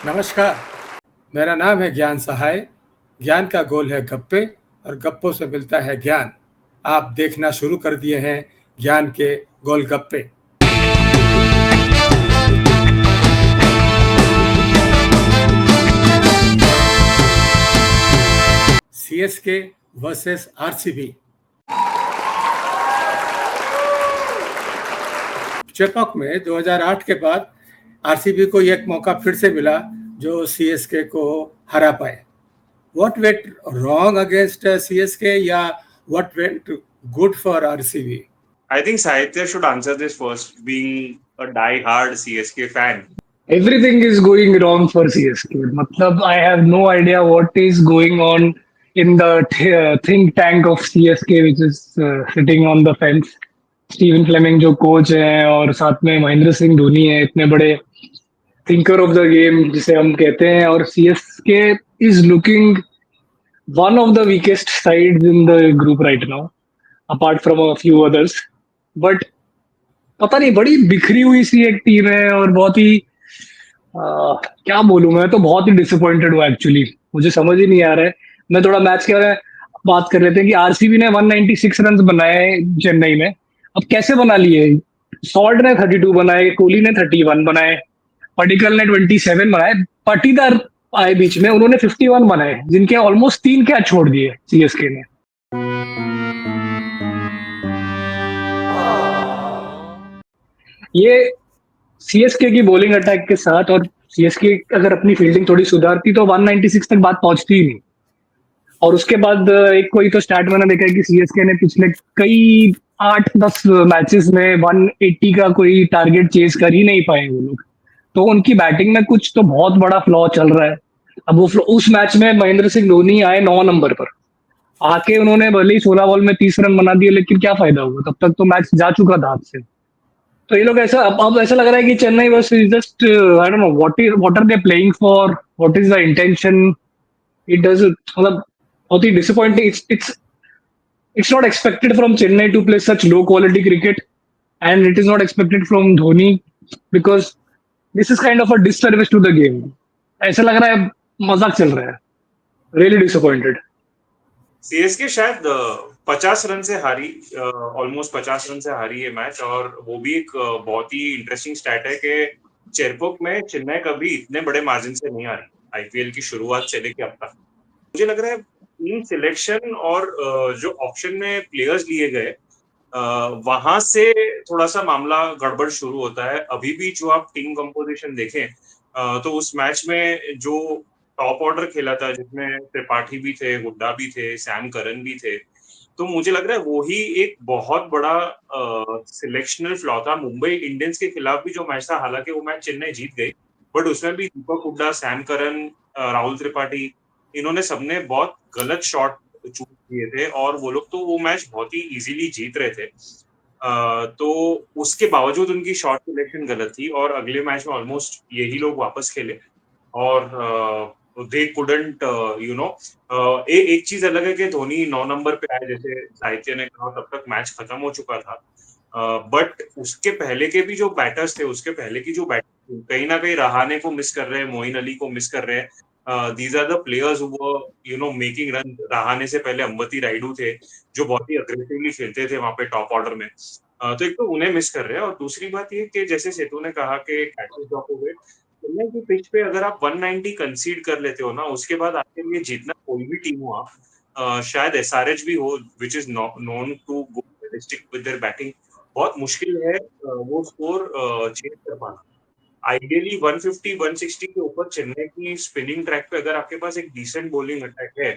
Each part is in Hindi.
नमस्कार, मेरा नाम है ज्ञान सहाय। ज्ञान का गोल है गप्पे और गप्पों से मिलता है ज्ञान। आप देखना शुरू कर दिए हैं ज्ञान के गोलगप्पे। CSK versus RCB. चेपॉक में 2008 के बाद आरसीबी को एक मौका फिर से मिला जो सीएसके को हरा पाए। What went wrong against CSK? Yeah, what went good for RCB? I think Sahitya should answer this first, being a die-hard CSK fan. Everything is going wrong for CSK. Matlab, I have no idea what is going on in the think tank of CSK, which is sitting on the fence. Steven Fleming जो कोच हैं और साथ में महेंद्र सिंह धोनी है, इतने बड़े थिंकर ऑफ द गेम जिसे हम कहते हैं, और CSK is looking one of the weakest sides in the group right now, apart from a few others. But पता नहीं, बड़ी बिखरी हुई सी एक टीम है और बहुत ही क्या बोलूं, मैं तो बहुत ही डिसअपॉइंटेड हूँ एक्चुअली. मुझे समझ ही नहीं आ रहा है. मैं थोड़ा मैच के बारे में बात कर लेते हैं कि आरसीबी ने 196 रन बनाए चेन्नई में. अब कैसे बना लिए? सॉल्ट ने 32 बनाए, कोहली ने 31 बनाए, पडिक्कल ने 27 बनाए, पाटीदार आए बीच में, उन्होंने 51 बनाए, जिनके ऑलमोस्ट 3 कैच छोड़ दिए सीएसके ने. ये सीएसके की बॉलिंग अटैक के साथ, और सीएसके अगर अपनी फील्डिंग थोड़ी सुधारती तो 196 तक बात पहुंचती ही नहीं. और उसके बाद एक कोई तो स्टैट मैंने देखा है कि सीएसके ने पिछले कई 8-10 मैचेस में 180 का कोई टारगेट चेज कर ही नहीं पाए वो लोग. तो उनकी बैटिंग में कुछ तो बहुत बड़ा फ्लॉ चल रहा है. अब वो उस मैच में महेंद्र सिंह धोनी आए 9 नंबर पर, आके उन्होंने भले ही 16 बॉल में 30 रन बना दिए, लेकिन क्या फायदा हुआ? तब तक तो मैच जा चुका था हाथ से. तो ये लोग ऐसा, अब ऐसा लग रहा है कि चेन्नई बस is just, I don't know what are they playing for, what is the intention. It does, मतलब बहुत ही disappointing. It's not expected from Chennai to play such low quality cricket, and it is not expected from Dhoni, because this is kind of a disservice to the game. ऐसा लग रहा है मजाक चल रहा है. Really disappointed. सीएसके शायद 50 रन से हारी, ऑलमोस्ट 50 रन से हारी ये मैच. और वो भी एक बहुत ही इंटरेस्टिंग स्टैट है कि चेरपोक में चेन्नई कभी इतने बड़े मार्जिन से नहीं हारी आईपीएल की शुरुआत से लेके अब तक. मुझे लग रहा है टीम सिलेक्शन और जो ऑप्शन में प्लेयर्स लिए गए, वहां से थोड़ा सा मामला गड़बड़ शुरू होता है. अभी भी जो आप टीम कंपोजिशन देखें, तो उस मैच में जो टॉप ऑर्डर खेला था, जिसमें त्रिपाठी भी थे, हुड्डा भी थे, सैम करन भी थे, तो मुझे लग रहा है वो ही एक बहुत बड़ा सिलेक्शनल फ्लॉ था. मुंबई इंडियंस के खिलाफ भी जो मैच था, हालांकि वो मैच चेन्नई जीत गई, बट उसमें भी दीपक हुड्डा, सैम करन, राहुल त्रिपाठी, इन्होंने सबने बहुत गलत शॉट चूज किए थे और वो लोग तो वो मैच बहुत ही इजीली जीत रहे थे. तो उसके बावजूद उनकी शॉट सिलेक्शन गलत थी और अगले मैच में ऑलमोस्ट यही लोग वापस खेले और दे कुडंट एक चीज अलग है कि धोनी 9 नंबर पे आए, जैसे साहित्य ने कहा, तब तक मैच खत्म हो चुका था. बट उसके पहले के भी जो बैटर्स थे, उसके पहले की जो बैटर्स कहीं ना कहीं रहाणे को मिस कर रहे हैं, मोइन अली को मिस कर रहे हैं. These are the players who were making run. Rahane से पहले अंबती रायडू थे जो बहुत ही अग्रेसिवली खेलते थे वहां पे टॉप ऑर्डर में. तो एक तो उन्हें मिस कर रहे हैं और दूसरी बात ये कि जैसे सेतु ने कहा कि कैचेस ड्रॉप हो गए. चेन्नई की पिच पे अगर आप 190 कंसीड कर लेते हो ना, उसके बाद आपके लिए जीतना कोई भी टीम हो, आप शायद एसआरएच भी हो, which is known to go realistic with their batting, बहुत मुश्किल है वो स्कोर चेंज कर पाना. आइडियली 150 160 के ऊपर चेन्नई की स्पिनिंग ट्रैक पे अगर आपके पास एक डिसेंट बॉलिंग अटैक है,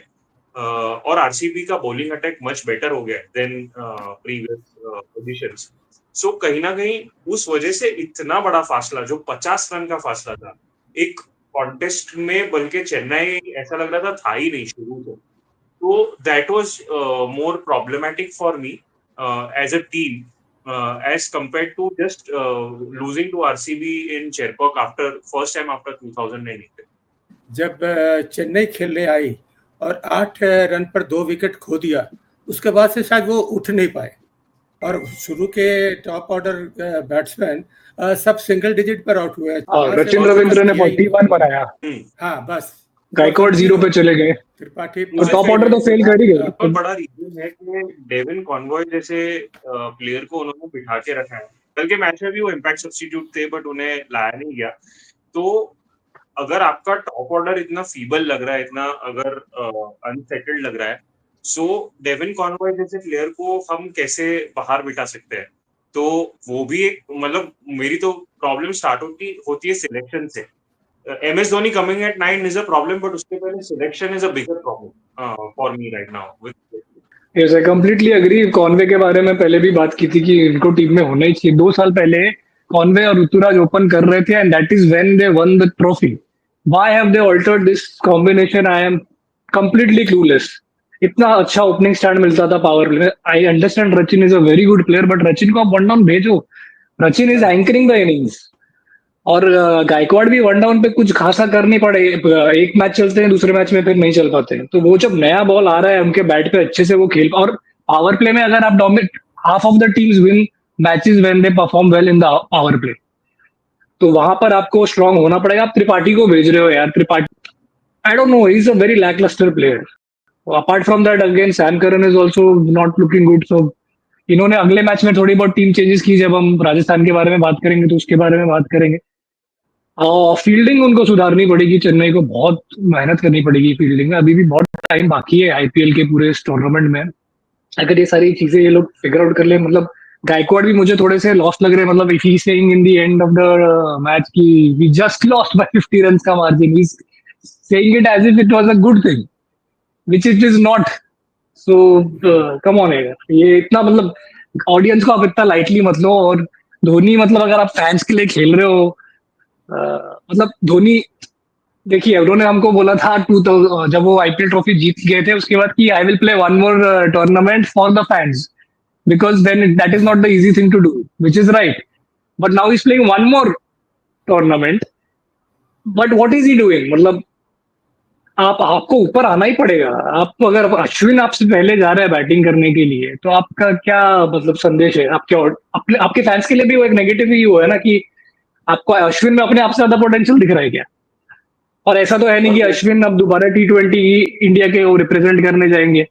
और आरसीबी का बॉलिंग अटैक मच बेटर हो गया देन प्रीवियस पोजीशंस. सो कहीं ना कहीं उस वजह से इतना बड़ा फासला, जो 50 रन का फासला था एक कॉन्टेस्ट में, बल्कि चेन्नई ऐसा लग रहा था ही नहीं शुरू से. तो that was more problematic for me as a team, as compared to just losing to RCB in Cherpok after first time after 2009. जब चेन्नई खेलने आई और 8 रन पर 2 विकेट खो दिया, उसके बाद से शायद वो उठ नहीं पाए और शुरू के टॉप ऑर्डर बैट्समैन सब सिंगल डिजिट पर आउट हुए। सचिन रविंद्र ने 41 बनाया। हाँ बस, गायकवाड़ 0 पे चले गए। त्रिपाठी टॉप ऑर्डर तो फेल कर ही गए। पर बड़ा रीजन है कि डेविन कॉनवॉय जैसे प्लेयर को उन्होंने बिठा के रखा है। कल के मैच में भी वो इम्पैक्ट सब्स्टिट्यूट थे, बट उन्हें लाया नहीं गया। तो अगर आपका टॉप ऑर्डर इतना फीबल लग रहा है, इतना अगर अनसेटल्ड लग रहा है, सो डेविन कॉनवॉय जैसे प्लेयर को हम कैसे बाहर बिठा सकते हैं? तो वो भी एक, मतलब मेरी तो प्रॉब्लम स्टार्ट होती है सिलेक्शन से। MS Dhoni coming at 9 is a problem, but उसके पहले selection is a bigger problem for me right now. Yes, I completely agree. Conway के बारे में पहले भी बात की थी कि इनको टीम में होना ही चाहिए। 2 साल पहले कॉनवे और ऋतुराज ओपन कर रहे थे, and that is when they won the trophy. Why have they altered this combination? I am completely clueless. इतना अच्छा ओपनिंग स्टार्ट मिलता था पावर प्ले में। I understand Rachin is a very good player, but Rachin को आप वन डाउन भेजो। Rachin is anchoring the innings. और गायकवाड़ भी वन डाउन पे कुछ खासा कर नहीं पड़े। एक मैच चलते हैं, दूसरे मैच में फिर नहीं चल पाते हैं। तो वो जब नया बॉल आ रहा है उनके बैट पे, अच्छे से वो खेल। और पावर प्ले में अगर आप dominate, half of the teams win matches when they perform well in the power play. तो वहां पर आपको स्ट्रांग होना पड़ेगा। आप त्रिपाठी को भेज रहे हो यार। Tripathi, I don't know, he is a very lacklustre player. Apart from that again Sam Curran is also not looking good. So इन्होंने अगले मैच में थोड़ी बहुत टीम चेंजेस की। जब हम राजस्थान के बारे में बात करेंगे तो उसके बारे में बात करेंगे। फील्डिंग उनको सुधारनी पड़ेगी। चेन्नई को बहुत मेहनत करनी पड़ेगी फील्डिंग में। अभी भी बहुत टाइम बाकी है आईपीएल के पूरे इस टूर्नामेंट में। अगर ये सारी चीजें ये लोग फिगर आउट कर ले, मतलब गायकवाड़ भी मुझे थोड़े से लॉस्ट लग रहे हैं। मतलब if he saying in the end of the match कि we just lost by 50 run का margin, he saying it as if it was a good thing, which it is not. So come on यार, ये इतना, मतलब ऑडियंस को आप इतना लाइटली मत लो। और धोनी, मतलब अगर आप फैंस के लिए खेल रहे हो, मतलब धोनी, देखिए उन्होंने हमको बोला था जब वो आईपीएल ट्रॉफी जीत गए थे उसके बाद कि I will play one more tournament for the fans, because then that is not the easy thing to do, which is right. But now is playing one more tournament, but what is he doing? मतलब आपको ऊपर आना ही पड़ेगा। आपको, अगर अश्विन आपसे पहले जा रहा है बैटिंग करने के लिए, तो आपका क्या मतलब संदेश है आपके फैंस के लिए? भी वो एक नेगेटिव ही वो है ना कि आपको अश्विन में अपने आप से ज्यादा पोटेंशियल दिख रहा है क्या? और ऐसा तो है नहीं कि अश्विन अब दोबारा T20 इंडिया के वो रिप्रेजेंट करने जाएंगे।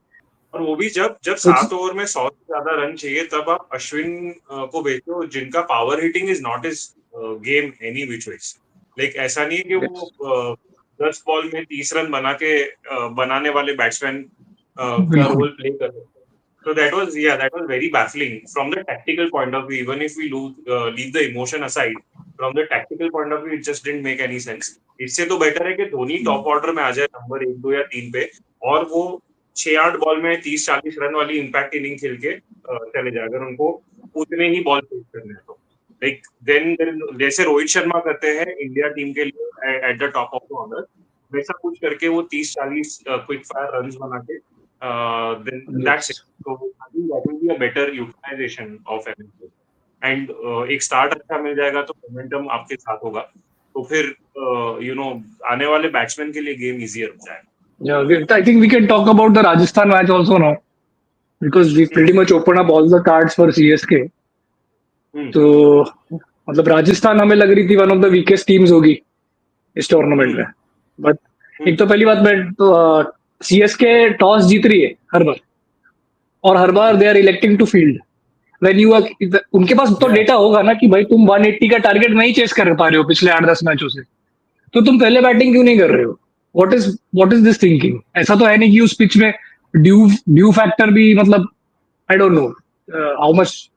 और वो भी जब 7 ओवर में 100 से ज्यादा रन चाहिए, तब आप अश्विन को भेजो, जिनका power hitting is not is game any which ways. लाइक ऐसा नहीं है कि वो 10 बॉल में 30 रन बनाने वाले बैट्समैन का रोल प्ले कर रहे हैं। So that was very baffling from the tactical point of view. Even if we leave the emotion aside, from the tactical point of view, it just didn't make any sense. इससे तो बेटर है कि धोनी टॉप ऑर्डर में आ जाए नंबर 1, 2 या 3 पे, और वो 6-8 बॉल में 30-40 रन वाली इम्पैक्ट इनिंग खेल के चले जाए, अगर उनको उतने ही बॉल फेस करने हैं तो। लाइक देन जैसे रोहित शर्मा करते हैं इंडिया टीम के लिए at the top of the order, वैसा कुछ करके वो 30-40 क्विक फायर रन्स बना के then that's it. So I think that will be a better utilization of everything. And एक स्टार्ट अच्छा मिल जाएगा तो मोमेंटम आपके साथ होगा, तो फिर आने वाले बैट्समैन के लिए गेम इजियर हो जाएगा। Yeah, I think we can talk about the Rajasthan match also now, because we pretty much opened up all the cards for CSK. तो मतलब राजस्थान हमें लग रही थी one of the weakest teams होगी इस टूर्नामेंट में। बट एक तो पहली बात, मैं तो सीएसके टॉस जीत रही है हर बार, और हर बार they are electing to field when you are. उनके पास तो डेटा होगा ना कि भाई तुम 180 का टारगेट नहीं चेस कर पा रहे हो पिछले 8-10 मैचों से, तो तुम पहले बैटिंग क्यों नहीं कर रहे हो? What is this thinking? ऐसा तो है नहीं कि उस पिच में ड्यू फैक्टर भी, मतलब आई don't know how much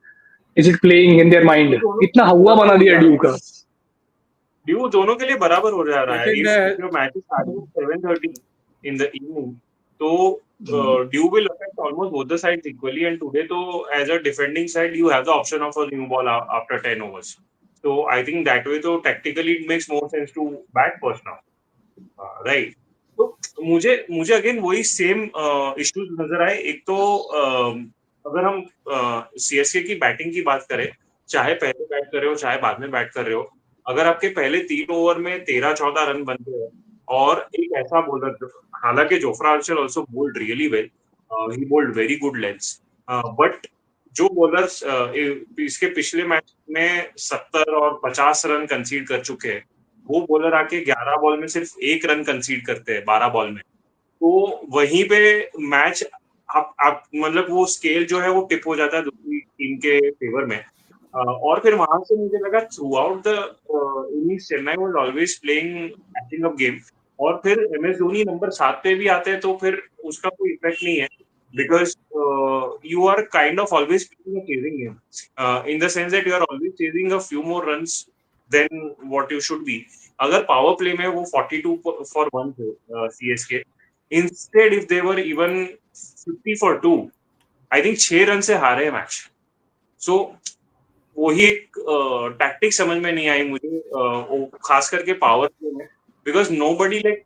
is it playing in their mind. इतना हवा बना दिया ड्यू का। ड्यू दोनों के लिए बराबर हो जा रहा है। If your match is starting 7:30 in the evening, तो dew will affect almost both the sides equally. And today तो as a defending side you have the option of a new ball after 10 overs, so I think that way तो tactically it makes more sense to bat first now, right? तो मुझे अगेन वही सेम इश्यूज नजर आए। एक तो अगर हम सीएसके की बैटिंग की बात करें, चाहे पहले बैट कर रहे हो चाहे बाद में बैट कर रहे हो, अगर आपके पहले 3 ओवर में 13-14 रन बनते हैं और एक ऐसा बॉलर, हालांकि Jofra Archer also bowled really well, he bowled very good lengths, but जो बॉलर्स इसके पिछले मैच में 70 और 50 रन कंसीड कर चुके हैं, वो बॉलर आके 11 बॉल में सिर्फ 1 रन कंसीड करते हैं 12 बॉल में। तो वहीं पे मैच आप मतलब वो स्केल जो है वो टिप हो जाता है दूसरी टीम के फेवर में। और फिर वहां से मुझे लगा through out the innings Chennai was always playing catching up game. और फिर MS धोनी नंबर 7 पे भी आते हैं तो फिर उसका कोई इफेक्ट नहीं है, because you are kind of always playing a chasing game, in the sense that you are always chasing a few more runs than what you should be. अगर पावर प्ले में वो 42 for 1 थे CSK, instead if they were even 50 for 2, I think 6 run से हारे मैच। सो वही एक टैक्टिक समझ में नहीं आई मुझे, खास करके पावर प्ले में, because nobody like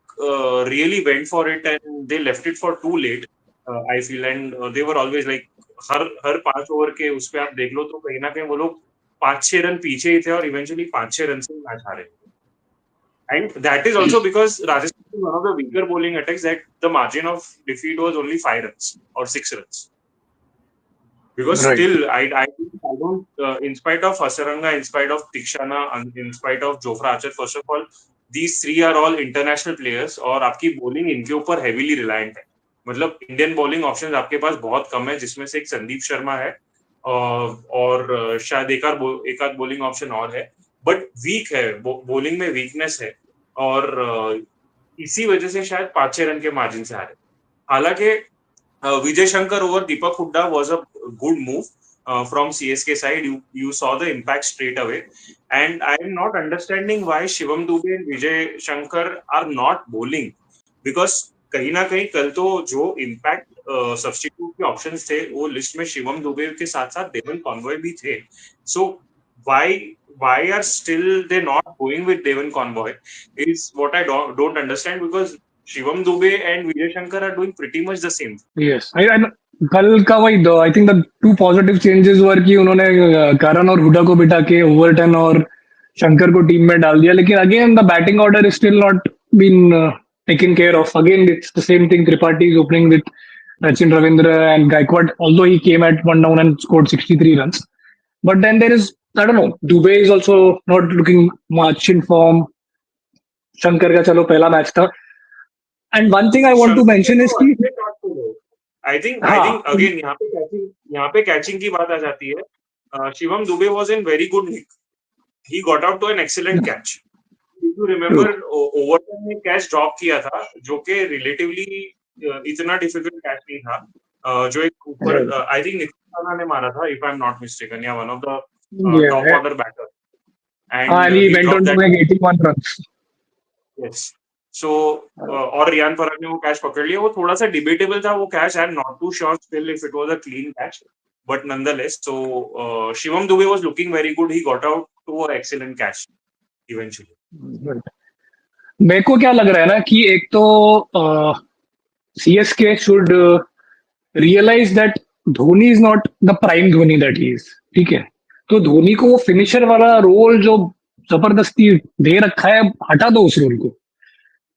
really went for it and they left it for too late, I feel, and they were always like her 5 over के उस पे आप देख लो तो कहीं ना कहीं वो लोग 5-6 रन पीछे ही थे और इवेंचुअली 5-6 रन से मैच हारे। And that is also because Rajasthan is one of the weaker bowling attacks, that the margin of defeat was only 5 runs or 6 runs. Because Right. still, I don't, in spite of Hasaranga, in spite of Tikshana, and in spite of Jofra Archer, first of all, these three are all international players और आपकी bowling इनके ऊपर heavily reliant है। मतलब इंडियन bowling options आपके पास बहुत कम है, जिसमें से एक संदीप शर्मा है और शायद एक आध bowling option और है, बट वीक है, bowling में weakness है और इसी वजह से शायद 5-6 रन के मार्जिन से हारे। हालांकि Vijay Shankar over Deepak Hooda was a good move from CSK side. You saw the impact straight away, and I am not understanding why Shivam Dube and Vijay Shankar are not bowling, because कहीं ना कहीं कल तो जो इम्पैक्ट सब्स्टिट्यूट के ऑप्शंस थे वो लिस्ट में शिवम दुबे के साथ साथ डेवन कॉनवॉय भी थे। सो why are still they not going with Devon Convoy is what I don't understand, because Shivam Dube and Vijay Shankar are doing pretty much the same. Yes. कल का वही दो आई think the two positive changes were कि उन्होंने करण और हुडा को बिठा के ओवरटन और शंकर को टीम में डाल दिया, लेकिन again the batting order is still not been taken care of. Again it's the same thing, Tripathi is opening with Sachin Ravindra and Gaikwad, although he came at one down and scored 63 runs. But then there is, I don't know, Dubey is also not looking much in form. Shankar का चलो पहला मैच था। And one thing I want to mention is कि I think again यहाँ पे कैचिंग की बात आ जाती है। Shivam Dubey was in very good nick. He got out to an excellent catch. If you remember, Overton ने कैच ड्रॉप किया था जो कि रिलेटिवली इतना डिफिकल्ट कैच नहीं था, जो एक ऊपर आई थिंक नितिन ने मारा था, if I am not mistaken, या one of the top order batter, and he went on to make 81 runs. Yes. So और रियान पराग ने वो कैच पकड़ लिया, वो थोड़ा सा डिबेटेबल था वो catch, I am not too sure still if it was a clean catch, but nonetheless, so Shivam Dube was looking very good. He got out to an excellent catch eventually. मेरे को क्या लग रहा है ना कि एक तो CSK should realize that Dhoni is not the prime Dhoni that he is, ठीक है? तो धोनी को वो फिनिशर वाला रोल जो जबरदस्ती दे रखा है हटा दो उस रोल को।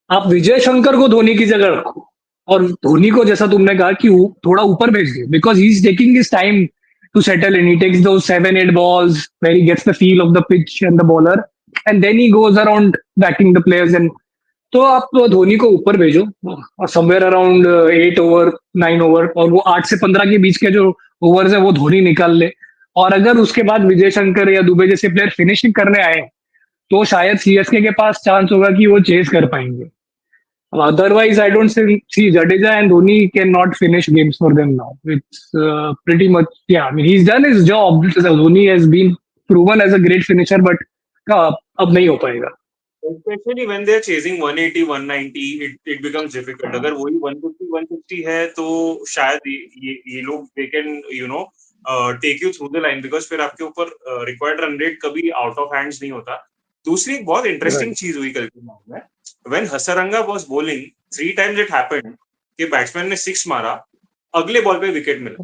आप विजय शंकर को धोनी की जगह रखो और धोनी को जैसा तुमने कहा कि थोड़ा ऊपर भेज दो, because he is taking his time to settle in, he takes those 7-8 balls where he gets the feel of the pitch and the bowler and then he goes around backing the players and तो आप धोनी को ऊपर भेजो समवेयर अराउंड 8 ओवर 9 ओवर, और वो 8 से 15 के बीच के जो ओवर्स है वो धोनी निकाल ले, और अगर उसके बाद विजय शंकर या दुबे जैसे प्लेयर फिनिशिंग करने आए तो शायद CSK के पास चांस होगा कि वो चेस कर पाएंगे। Otherwise, I don't see Jadeja and Dhoni cannot finish games for them now. It's pretty much, yeah. I mean, he's done his job. Dhoni has been proven as a great finisher, but अब नहीं हो पाएगा. Especially when they're chasing 180, 190, it becomes difficult. अगर वही 150, 160 है तो शायद ये लोग they can take you through the line, because फिर आपके ऊपर required run rate कभी out of hands नहीं होता। दूसरी एक बहुत इंटरेस्टिंग चीज हुई कल के मैच में, when Hasaranga was bowling 3 times it happened कि बैट्समैन ने 6 मारा, अगले बॉल पे विकेट मिला।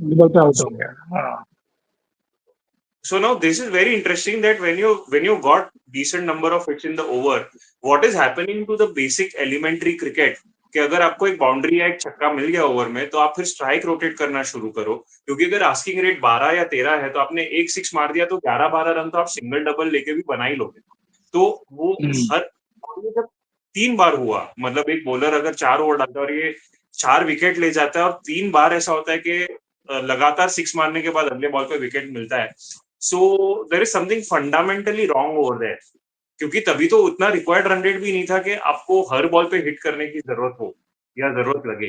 So now this is very interesting that when you got decent number of hits in the over, what is happening to the basic elementary cricket कि अगर आपको एक बाउंड्री या एक छक्का मिल गया ओवर में, तो आप फिर स्ट्राइक रोटेट करना शुरू करो, क्योंकि अगर आस्किंग रेट 12 या 13 है, तो आपने एक सिक्स मार दिया तो 11-12 रन तो आप सिंगल डबल लेके भी बना ही लोगे। तो वो हर और ये जब 3 बार हुआ, मतलब एक बॉलर अगर 4 ओवर डालता है और ये 4 विकेट ले जाता है और 3 बार ऐसा होता है कि लगातार 6 मारने के बाद अगले बॉल पे विकेट मिलता है। So there is something fundamentally wrong over there, क्योंकि तभी तो उतना रिक्वायर्ड रन रेट भी नहीं था कि आपको हर बॉल पे हिट करने की जरूरत हो या जरूरत लगे।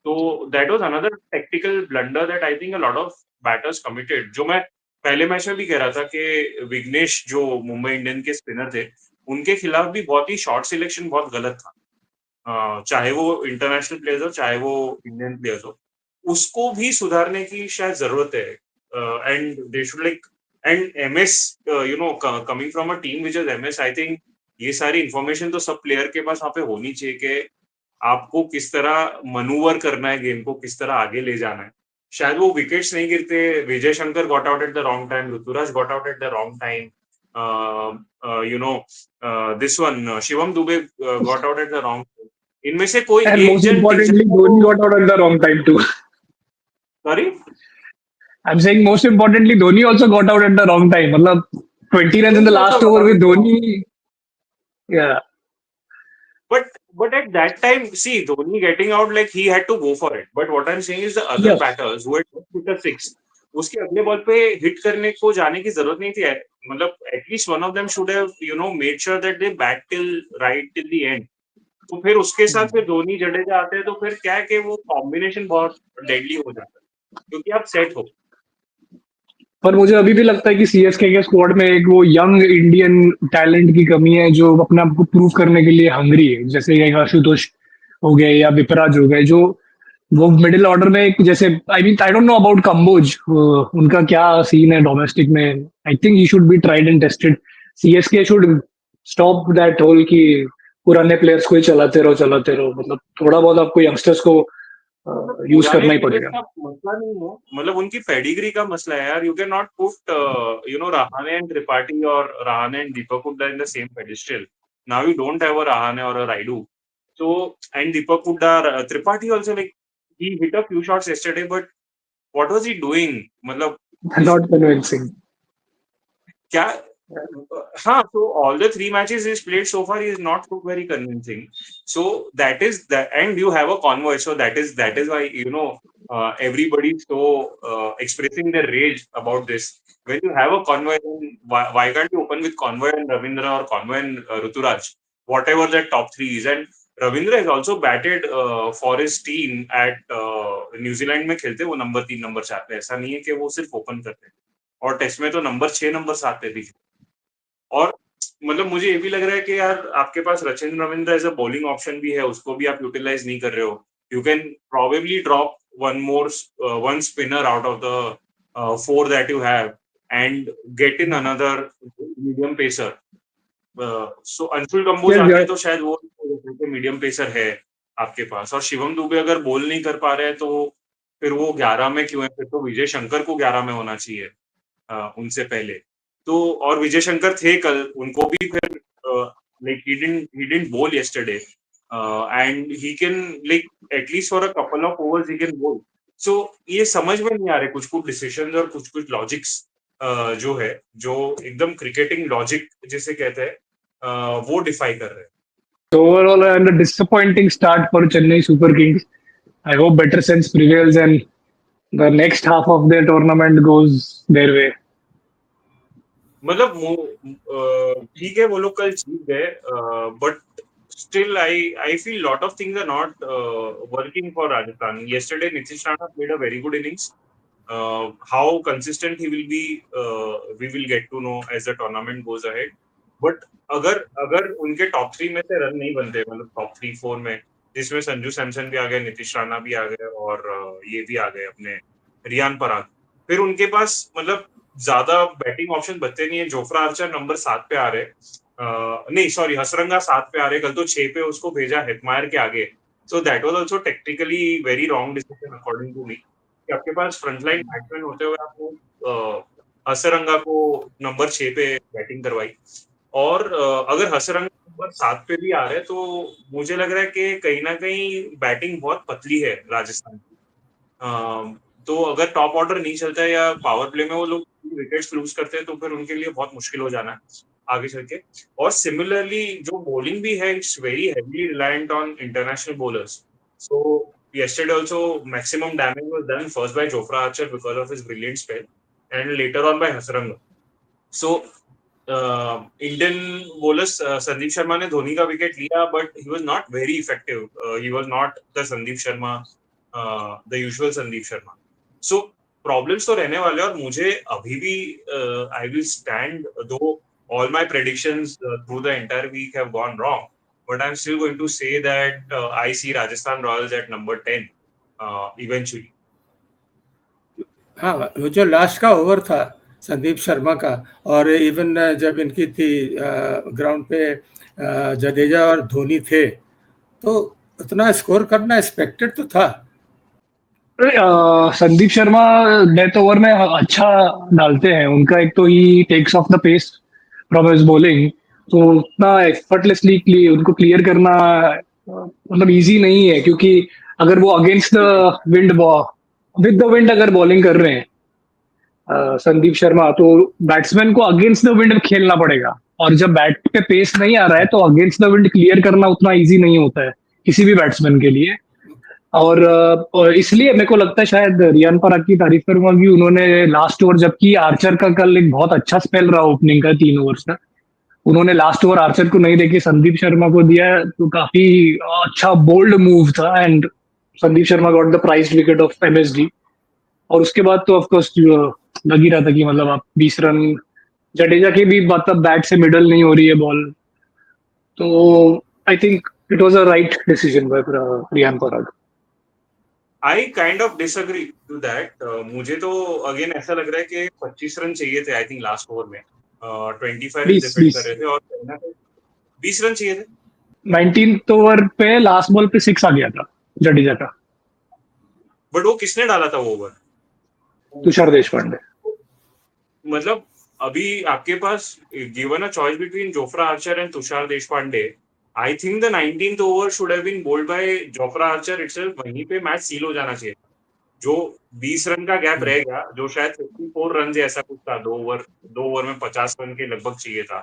तो that was another tactical blunder that I think a lot of batters committed, जो मैं पहले मैच में भी कह रहा था कि विघ्नेश जो मुंबई इंडियन के स्पिनर थे, उनके खिलाफ भी बहुत ही शॉर्ट सिलेक्शन बहुत गलत था। चाहे वो इंटरनेशनल प्लेयर्स हो, चाहे वो इंडियन प्लेयर्स हो, उसको भी सुधारने की शायद जरूरत है। And they should like and MS, you know, coming from a team which is MS, I think ये सारी इंफॉर्मेशन तो सब प्लेयर के पास वहाँ पे होनी चाहिए कि आपको किस तरह मनूवर करना है, गेम को किस तरह आगे ले जाना है। शायद वो विकेट्स नहीं गिरते, Vijay Shankar got out at the wrong time, Ruturaj got out at the wrong time, you know, this one Shivam Dube got out at the wrong time. इनमें से कोई And एक most जन टिक importantly, जाए Dhoni तो got out at the wrong time too. Sorry. I'm saying most importantly, Dhoni also got out at the wrong time. मतलब 20 runs in the Dhoni also last got over out with eight the wrong. Dhoni. Yeah, But at that time, see, Dhoni getting out, like he had to go for it. But what I'm saying is the other yeah. batters who had just hit a six, उसके अगले बॉल पे हिट करने को जाने की जरूरत नहीं थी। मतलब at least one of them should have, you know, made sure that they bat till right till the end. तो फिर उसके साथ फिर धोनी जडेजा आते हैं, तो फिर क्या है कि वो कॉम्बिनेशन बहुत डेडली हो जाता है, क्योंकि आप सेट हो। पर मुझे अभी भी लगता है कि सीएसके के स्क्वाड में एक वो यंग इंडियन टैलेंट की कमी है जो अपने आप को प्रूव करने के लिए हंग्री है, जैसे ये आशुतोष हो गए या विपराज हो गए, जो वो मिडिल ऑर्डर में एक जैसे I don't know about Kamboj, उनका क्या सीन है डोमेस्टिक में। I think he should be tried and tested. CSK should stop that whole कि पुराने प्लेयर्स को ही चलाते रहो, मतलब थोड़ा बहुत आपको यंगस्टर्स को मतलब यूज पुराने करना ही प्लेयर्स पड़ेगा। का मसला नहीं हो, मतलब उनकी पेडिग्री का मसला है यार। You can not put, you know, Rahane and Tripathi और Rahane and Deepak Hooda in the same pedestal. Now you don't have a Rahane और a Rayudu. So, and Deepak Hooda, Tripathi also, like, he hit a few shots yesterday, but what was he doing? मतलब नॉट कन्विंसिंग। क्या? हाँ, so all the 3 matches he's played so far, he is not looked very convincing. So that is that, and you have a convoy, so that is why, you know, everybody is so expressing their rage about this. When you have a convoy, then why can't you open with convoy and Ravindra or convoy and Ruturaj, whatever that top three is? And Ravindra has also batted for his team at New Zealand में खेलते वो नंबर 3 नंबर 4 पे, ऐसा नहीं है कि वो सिर्फ ओपन करते हैं। और टेस्ट में तो नंबर 6 नंबर 7 पे भी। और मतलब मुझे ये भी लग रहा है कि यार आपके पास Rachin Ravindra as a bowling option भी है, उसको भी आप यूटिलाइज नहीं कर रहे हो। You can probably drop one spinner out of the 4 that you have and get in another medium pacer. So Anshul Kamboj आते तो शायद वो मीडियम पेसर है आपके पास, और शिवम दुबे अगर बॉल नहीं कर पा रहे हैं तो फिर वो 11 में क्यों है? फिर तो विजय शंकर को 11 में होना चाहिए उनसे पहले। तो और विजय शंकर थे कल, उनको भी फिर like he didn't bowl yesterday, and he can, like, at least for a couple of overs he can bowl. So ये समझ में नहीं आ रहे कुछ कुछ डिसीजंस और कुछ कुछ लॉजिक्स जो है, जो एकदम क्रिकेटिंग लॉजिक जिसे कहते हैं, वो डिफाई कर रहे हैं। So overall, and a disappointing start for Chennai Super Kings. I hope better sense prevails and the next half of their tournament goes their way. मतलब ठीक है, वो लोग कल जीत गए, but still I feel lot of things are not working for Rajasthan. Yesterday Nitish Rana played a very good innings. How consistent he will be, we will get to know as the tournament goes ahead. But अगर अगर उनके टॉप 3 में से रन नहीं बनते, मतलब टॉप 3-4 में, जिसमें संजू सैमसन भी आ गए, नीतीश राणा भी आ गए, और ये भी आ गए अपने रियान पराग, फिर उनके पास मतलब ज्यादा बैटिंग ऑप्शन बचते नहीं है। जोफ्रा आर्चर नंबर 7 पे आ रहे, नहीं सॉरी, हसरंगा 7 पे आ रहे, कल तो 6 पे उसको भेजा हेटमायर के आगे। So that was also technically very wrong decision according to me, कि आपके पास फ्रंटलाइन बैट्समैन होते हुए आपको हसरंगा को नंबर 6 पे बैटिंग करवाई। और अगर हसरंगा नंबर 7 पे भी आ रहे हैं, तो मुझे लग रहा है कि कहीं ना कहीं बैटिंग बहुत पतली है राजस्थान की। तो अगर टॉप ऑर्डर नहीं चलता है या पावर प्ले में वो लोग विकेट्स लूज करते हैं, तो फिर उनके लिए बहुत मुश्किल हो जाना है आगे चल के। और सिमिलरली जो बॉलिंग भी है, it's very heavily reliant on international bowlers. So yesterday also maximum damage was done first by Jofra Archer because of his brilliant spell, and later on by Hasaranga. So Indian bowlers Sandeep Sharma ने धोनी का विकेट लिया, but he was not very effective. He was not the Sandeep Sharma, the usual Sandeep Sharma. So problems तो रहने वाले हैं, और मुझे अभी भी आई विल स्टैंड दो all my predictions through the entire week have gone wrong, but I'm still going to say that I see Rajasthan Royals at number 10 eventually. हाँ, वो जो लास्ट का ओवर था संदीप शर्मा का, और इवन जब इनकी थी ग्राउंड पे जडेजा और धोनी थे, तो उतना स्कोर करना एक्सपेक्टेड तो था. संदीप शर्मा डेथ ओवर में अच्छा डालते हैं. उनका एक तो he takes off the pace from his bowling, तो उतना एफर्टलेसली उनको क्लियर करना मतलब इजी नहीं है, क्योंकि अगर वो against the wind with the wind अगर बॉलिंग कर रहे हैं संदीप शर्मा, तो बैट्समैन को अगेंस्ट द विंड खेलना पड़ेगा. और जब बैट पे पेस नहीं आ रहा है, तो अगेंस्ट द विंड क्लियर करना उतना इजी नहीं होता है किसी भी बैट्समैन के लिए. और इसलिए मेरे को लगता है शायद रियान पराग की तारीफ करूंगा कि उन्होंने लास्ट ओवर, जबकि आर्चर का कल एक बहुत अच्छा स्पेल रहा ओपनिंग का 3 ओवर्स का, उन्होंने लास्ट ओवर आर्चर को नहीं देके संदीप शर्मा को दिया, तो काफी अच्छा बोल्ड मूव था. And Sandeep Sharma got the prize wicket of MSD. और उसके बाद तो ऑफकोर्स लग ही रहा था कि मतलब आप 20 रन, जडेजा की भी मतलब बैट से मिडल नहीं हो रही है बॉल, तो I think it was a right decision by Riyan Parag. I kind of disagree to that. मुझे तो अगेन ऐसा लग रहा है कि 25 रन चाहिए थे आई थिंक लास्ट ओवर में. 25 रन डिफेंड कर रहे थे, और 20 रन चाहिए थे. 19th ओवर पे लास्ट बॉल पे 6 आ गया था जडेजा का. बट वो किसने डाला था वो ओवर? तुषार देशपांडे. मतलब अभी आपके पास given a choice between Jofra Archer and Tushar Deshpande, I think the 19th over should have been bowled by Jofra Archer itself. वहीं पे मैच सील हो जाना चाहिए. जो 20 रन का गैप रह गया, जो शायद 54 रन ऐसा कुछ था, दो ओवर में 50 रन के लगभग चाहिए था,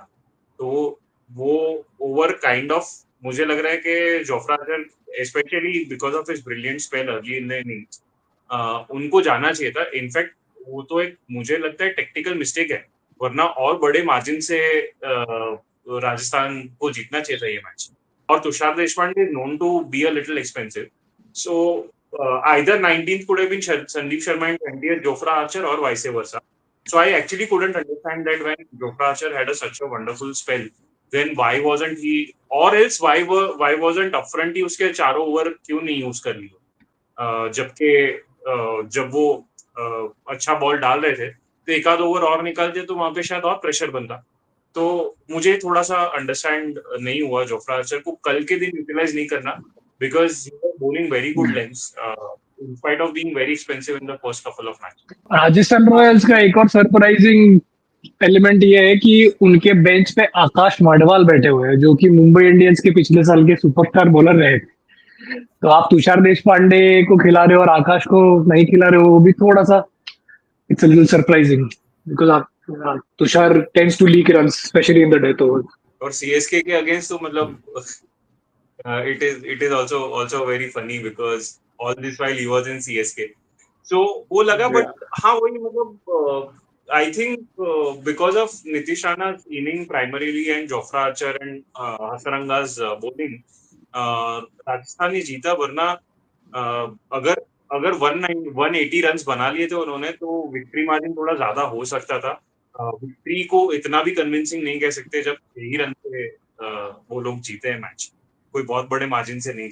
तो वो ओवर काइंड ऑफ मुझे लग रहा है कि Jofra Archer specially because of his brilliant spell early in the innings उनको जाना चाहिए था. इनफैक्ट वो तो एक मुझे लगता है टेक्निकल मिस्टेक है, वरना और बड़े मार्जिन से राजस्थान को जीतना चाहिए था ये मैच. और Tushar Deshpande is known to be a little expensive. So either 19th could have been Sandeep Sharma and 20th Jofra Archer, or vice versa. So I actually couldn't understand that when Jofra Archer had such a wonderful spell, then why wasn't he, or else why wasn't upfront ही उसके चारों ओवर क्यों नहीं यूज कर लिए? जबकि जब वो अच्छा बॉल डाल रहे थे, तो एक आध ओवर और निकालते तो वहां पे शायद और प्रेशर बनता. तो मुझे थोड़ा सा अंडरस्टैंड नहीं हुआ जोफ्रा आर्चर को कल के दिन यूटिलाइज नहीं करना, because he was bowling very good lengths in spite of being very expensive in the first couple of matches. Rajasthan Royals का एक और सरप्राइजिंग एलिमेंट ये है कि उनके बेंच पे आकाश मडवाल बैठे हुए हैं, जो कि मुंबई इंडियंस के पिछले साल के सुपरस्टार बॉलर रहे. तो आप तुषार देशपांडे को खिला रहे हो और आकाश को नहीं खिला रहे हो, वो भी थोड़ा सा it's a little surprising, because आप Tushar tends to leak runs especially in the death over. और सीएसके के अगेंस्ट तो मतलब it is also very funny because all this while he was in CSK. So वो लगा, but हाँ वही मतलब I think because of Nitish Rana's inning primarily and Jofra Archer and Hasaranga's bowling, Rajasthan ने जीता. वरना अगर 180 रन बना लिए थे उन्होंने, तो विक्ट्री मार्जिन थोड़ा ज्यादा हो सकता था. विक्ट्री को इतना भी कन्विंसिंग नहीं कह सकते जब 3 रन से वो लोग जीते हैं मैच, कोई बहुत बड़े मार्जिन से नहीं.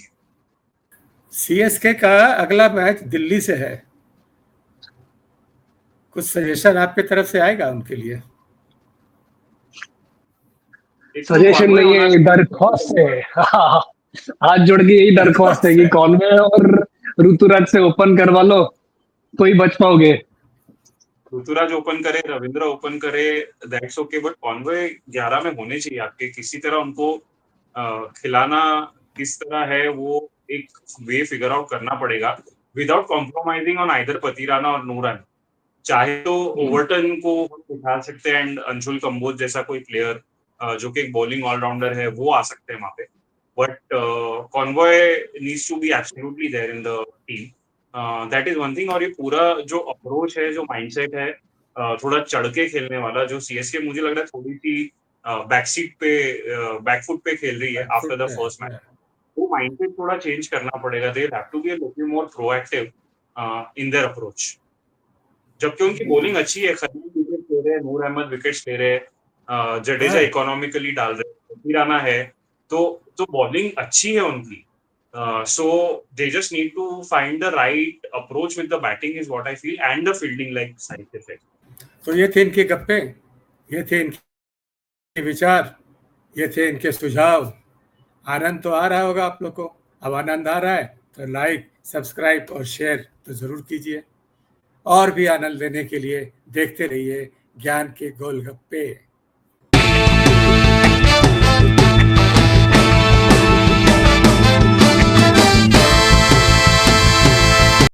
सीएसके का अगला मैच दिल्ली से है. कुछ सजेशन आपके तरफ से आएगा उनके लिए? सजेशन नहीं है, दरख्वास्त है. हाथ जोड़ के यही दरख्वास्त है कि कॉनवे और ऋतुराज से ओपन करवा लो तो ही बच पाओगे. ऋतुराज ओपन करे, रविंद्र ओपन करे, दैट्स ओके, बट कॉनवे 11 में होने चाहिए आपके. किसी तरह उनको खिलाना किस तरह है वो एक वे फिगर आउट करना पड़ेगा without compromising on either Pathirana और नूरन। चाहे तो ओवरटन को उठा सकते हैं एंड अंशुल कंबोज जैसा कोई प्लेयर जो कि एक बॉलिंग ऑलराउंडर है वो आ सकते हैं वहां पे, but Conway needs to be absolutely there in the team. That is one thing. और ये पूरा जो अप्रोच है, जो माइंडसेट है, थोड़ा चढ़ के खेलने वाला, जो सीएसके मुझे लग रहा है थोड़ी सी बैकसीट पे बैकफुट पे खेल रही है आफ्टर द फर्स्ट मैच, वो माइंडसेट थोड़ा चेंज करना पड़ेगा। They have to be a little more proactive in their approach. जबकि उनकी बॉलिंग अच्छी है, खलील विकेट ले रहे हैं, नूर अहमद विकेट्स ले रहे हैं, जडेजा इकोनॉमिकली डाल रहे हैं, तिराना है, तो बॉलिंग अच्छी है उनकी। So they just need to find the right approach with the batting is what I feel, and the fielding like side effect. तो ये थे इनके गप्पे, ये थे इनके विचार, ये थे इनके सुझाव। आनंद तो आ रहा होगा आप लोग को। अब आनंद आ रहा है तो लाइक, सब्सक्राइब और शेयर तो जरूर कीजिए। और भी आनंद लेने के लिए देखते रहिए ज्ञान के गोलगप्पे।